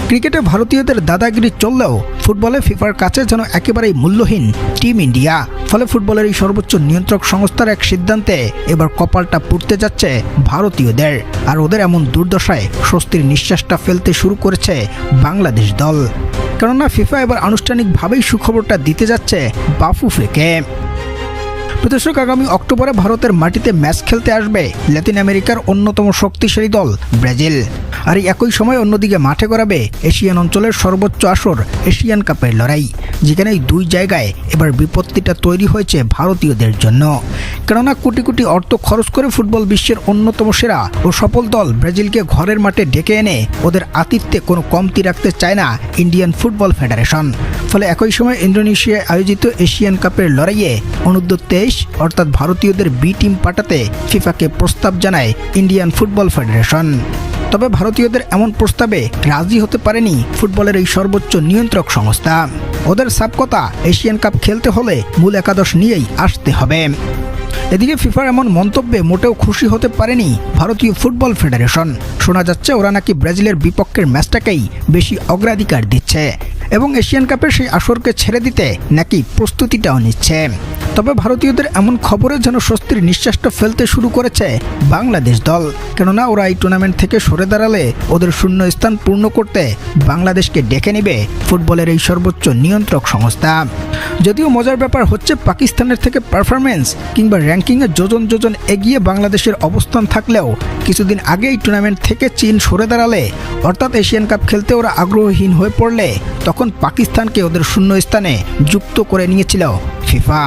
ক্রিকেটে ভারতীয়দের দাদাগিরি চললেও ফুটবলে ফিফার কাছে যেন একেবারেই মূল্যহীন টিম ইন্ডিয়া। ফলে ফুটবলের এই সর্বোচ্চ নিয়ন্ত্রক সংস্থার এক সিদ্ধান্তে এবার কপালটা পুড়তে যাচ্ছে ভারতীয়দের। আর ওদের এমন দুর্দশায় স্বস্তির নিঃশ্বাসটা ফেলতে শুরু করেছে বাংলাদেশ দল। কেননা ফিফা এবার আনুষ্ঠানিকভাবেই সুখবরটা দিতে যাচ্ছে বাফুফেকে। দর্শক, আগামী অক্টোবরে ভারতের মাটিতে ম্যাচ খেলতে আসবে ল্যাতিন আমেরিকার অন্যতম শক্তিশালী দল ব্রাজিল। আর একই সময় অন্যদিকে মাঠে গড়াবে এশিয়ান অঞ্চলের সর্বোচ্চ আসর এশিয়ান কাপের লড়াই, যেখানে এই দুই জায়গায় এবার বিপত্তিটা তৈরি হয়েছে ভারতীয়দের জন্য। কেননা কোটি কোটি অর্থ খরচ করে ফুটবল বিশ্বের অন্যতম সেরা ও সফল দল ব্রাজিলকে ঘরের মাঠে ডেকে এনে ওদের আতিথ্যে কোনো কমতি রাখতে চায় না ইন্ডিয়ান ফুটবল ফেডারেশন। ফলে একই সময় ইন্দোনেশিয়ায় আয়োজিত এশিয়ান কাপের লড়াইয়ে অনূর্ধ্ব-23 অর্থাৎ ভারতীয়দের বি টিম পাঠাতে ফিফাকে প্রস্তাব জানায় ইন্ডিয়ান ফুটবল ফেডারেশন। তবে ভারতীয়দের এমন প্রস্তাবে রাজি হতে পারেনি ফুটবলের এই সর্বোচ্চ নিয়ন্ত্রক সংস্থা। ওদের সাব কথা, এশিয়ান কাপ খেলতে হলে মূল একাদশ নিয়েই আসতে হবে। এদিকে ফিফার এমন মন্তব্যে মোটেও খুশি হতে পারেনি ভারতীয় ফুটবল ফেডারেশন। শোনা যাচ্ছে ওরা নাকি ব্রাজিলের বিপক্ষের ম্যাচটাকেই বেশি অগ্রাধিকার দিচ্ছে এবং এশিয়ান কাপের সেই আসরকে ছেড়ে দিতে নাকি প্রস্তুতিটাও নিচ্ছে। তবে ভারতীয়দের এমন খবরে যেন স্বস্তির নিঃশ্বাসটা ফেলতে শুরু করেছে বাংলাদেশ দল। কেননা ওরা এই টুর্নামেন্ট থেকে সরে দাঁড়ালে ওদের শূন্য স্থান পূর্ণ করতে বাংলাদেশকে ডেকে নেবে ফুটবলের এই সর্বোচ্চ নিয়ন্ত্রক সংস্থা। যদিও মজার ব্যাপার হচ্ছে, পাকিস্তানের থেকে পারফরমেন্স কিংবা র্যাঙ্কিংয়ে যোজন যোজন এগিয়ে বাংলাদেশের অবস্থান থাকলেও কিছুদিন আগে এই টুর্নামেন্ট থেকে চীন সরে দাঁড়ালে, অর্থাৎ এশিয়ান কাপ খেলতে ওরা আগ্রহহীন হয়ে পড়লে তখন পাকিস্তানকে ওদের শূন্য স্থানে যুক্ত করে নিয়েছিল ফিফা।